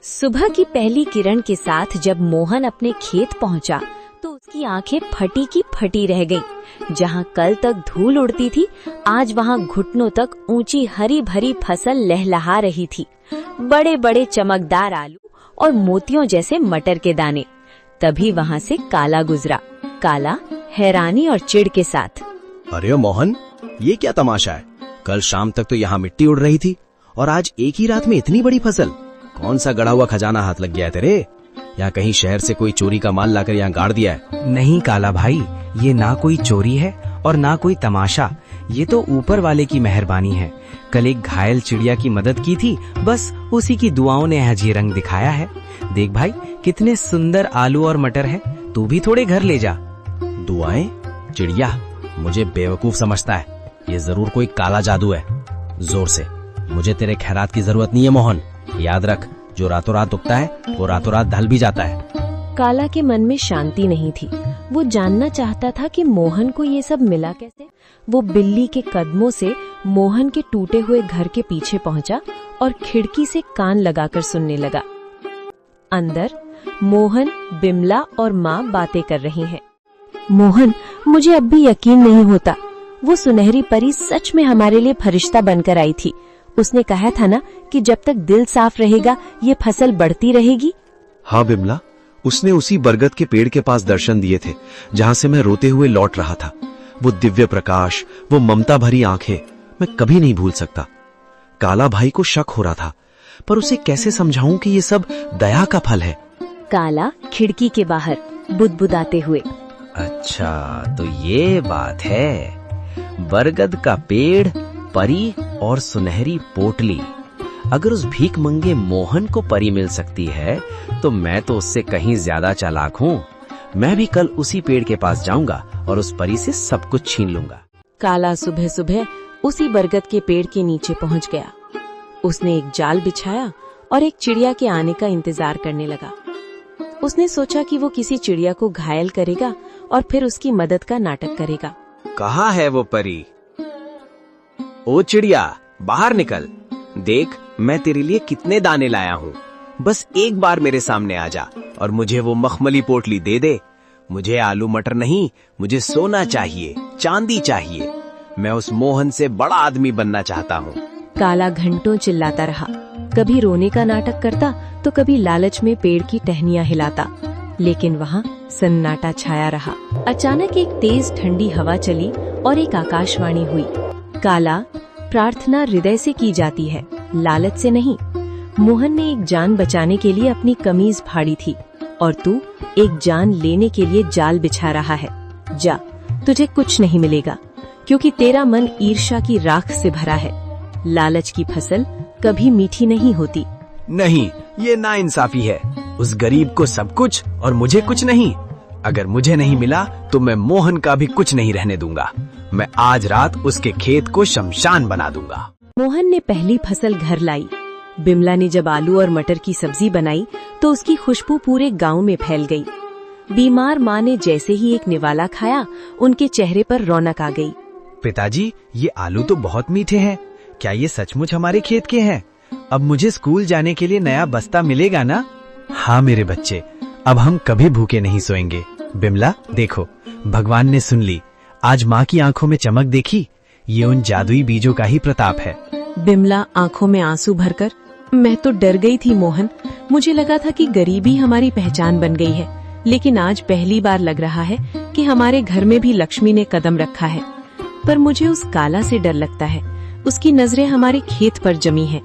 सुबह की पहली किरण के साथ जब मोहन अपने खेत पहुंचा तो उसकी आंखें फटी की फटी रह गईं। जहां कल तक धूल उड़ती थी, आज वहां घुटनों तक ऊंची हरी भरी फसल लहलहा रही थी। बड़े बड़े चमकदार आलू और मोतियों जैसे मटर के दाने। तभी वहां से काला गुजरा। काला हैरानी और चिढ़ के साथ, अरे मोहन, ये क्या तमाशा है? कल शाम तक तो यहाँ मिट्टी उड़ रही थी और आज एक ही रात में इतनी बड़ी फसल। कौन सा गड़ा हुआ खजाना हाथ लग गया है तेरे? या कहीं शहर से कोई चोरी का माल लाकर यहाँ गाड़ दिया है? नहीं काला भाई, ये ना कोई चोरी है और ना कोई तमाशा। ये तो ऊपर वाले की मेहरबानी है। कल एक घायल चिड़िया की मदद की थी, बस उसी की दुआओं ने आज ये रंग दिखाया है। देख भाई, कितने सुंदर आलू और मटर है। तू भी थोड़े घर ले जा। दुआएं? चिड़िया मुझे बेवकूफ समझता है। ये जरूर कोई काला जादू है। जोर से, मुझे तेरे खैरात की जरूरत नहीं है मोहन। याद रख, जो रातों रात उगता है वो रातों रात ढल भी जाता है। काला के मन में शांति नहीं थी। वो जानना चाहता था कि मोहन को ये सब मिला कैसे। वो बिल्ली के कदमों से मोहन के टूटे हुए घर के पीछे पहुंचा और खिड़की से कान लगाकर सुनने लगा। अंदर मोहन, बिमला और माँ बातें कर रही हैं। मोहन, मुझे अब भी यकीन नहीं होता। वो सुनहरी परी सच में हमारे लिए फरिश्ता बनकर आई थी। उसने कहा था ना कि जब तक दिल साफ रहेगा ये फसल बढ़ती रहेगी। हाँ बिमला, उसने उसी बरगद के पेड़ के पास दर्शन दिए थे जहाँ से मैं रोते हुए लौट रहा था। वो दिव्य प्रकाश, वो ममता भरी आंखें, मैं कभी नहीं भूल सकता। काला भाई को शक हो रहा था, पर उसे कैसे समझाऊं कि ये सब दया का फल है। काला खिड़की के बाहर बुदबुदाते हुए, अच्छा तो ये बात है। बरगद का पेड़, परी और सुनहरी पोटली। अगर उस भीख मंगे मोहन को परी मिल सकती है तो मैं तो उससे कहीं ज्यादा चालाक हूँ। मैं भी कल उसी पेड़ के पास जाऊंगा और उस परी से सब कुछ छीन लूंगा। काला सुबह सुबह उसी बरगद के पेड़ के नीचे पहुंच गया। उसने एक जाल बिछाया और एक चिड़िया के आने का इंतजार करने लगा। उसने सोचा कि वो किसी चिड़िया को घायल करेगा और फिर उसकी मदद का नाटक करेगा। कहाँ है वो परी? ओ चिड़िया, बाहर निकल। देख, मैं तेरे लिए कितने दाने लाया हूँ। बस एक बार मेरे सामने आ जा और मुझे वो मखमली पोटली दे दे। मुझे आलू मटर नहीं, मुझे सोना चाहिए, चांदी चाहिए। मैं उस मोहन से बड़ा आदमी बनना चाहता हूँ। काला घंटों चिल्लाता रहा। कभी रोने का नाटक करता तो कभी लालच में पेड़ की टहनियां हिलाता, लेकिन वहाँ सन्नाटा छाया रहा। अचानक एक तेज ठंडी हवा चली और एक आकाशवाणी हुई। काला, प्रार्थना हृदय से की जाती है, लालच से नहीं। मोहन ने एक जान बचाने के लिए अपनी कमीज फाड़ी थी और तू एक जान लेने के लिए जाल बिछा रहा है। जा, तुझे कुछ नहीं मिलेगा क्योंकि तेरा मन ईर्ष्या की राख से भरा है। लालच की फसल कभी मीठी नहीं होती। नहीं, ये नाइंसाफी है। उस गरीब को सब कुछ और मुझे कुछ नहीं। अगर मुझे नहीं मिला तो मैं मोहन का भी कुछ नहीं रहने दूंगा। मैं आज रात उसके खेत को शमशान बना दूंगा। मोहन ने पहली फसल घर लाई। बिमला ने जब आलू और मटर की सब्जी बनाई तो उसकी खुशबू पूरे गांव में फैल गई। बीमार माँ ने जैसे ही एक निवाला खाया, उनके चेहरे पर रौनक आ गई। पिताजी, ये आलू तो बहुत मीठे हैं। क्या ये सचमुच हमारे खेत के हैं? अब मुझे स्कूल जाने के लिए नया बस्ता मिलेगा ना? हाँ मेरे बच्चे, अब हम कभी भूखे नहीं सोएंगे। बिमला देखो, भगवान ने सुन ली। आज माँ की आंखों में चमक देखी? ये उन जादुई बीजों का ही प्रताप है। बिमला आंखों में आंसू भरकर, मैं तो डर गई थी मोहन। मुझे लगा था कि गरीबी हमारी पहचान बन गई है, लेकिन आज पहली बार लग रहा है कि हमारे घर में भी लक्ष्मी ने कदम रखा है। पर मुझे उस काला से डर लगता है। उसकी नजरें हमारे खेत पर जमी हैं।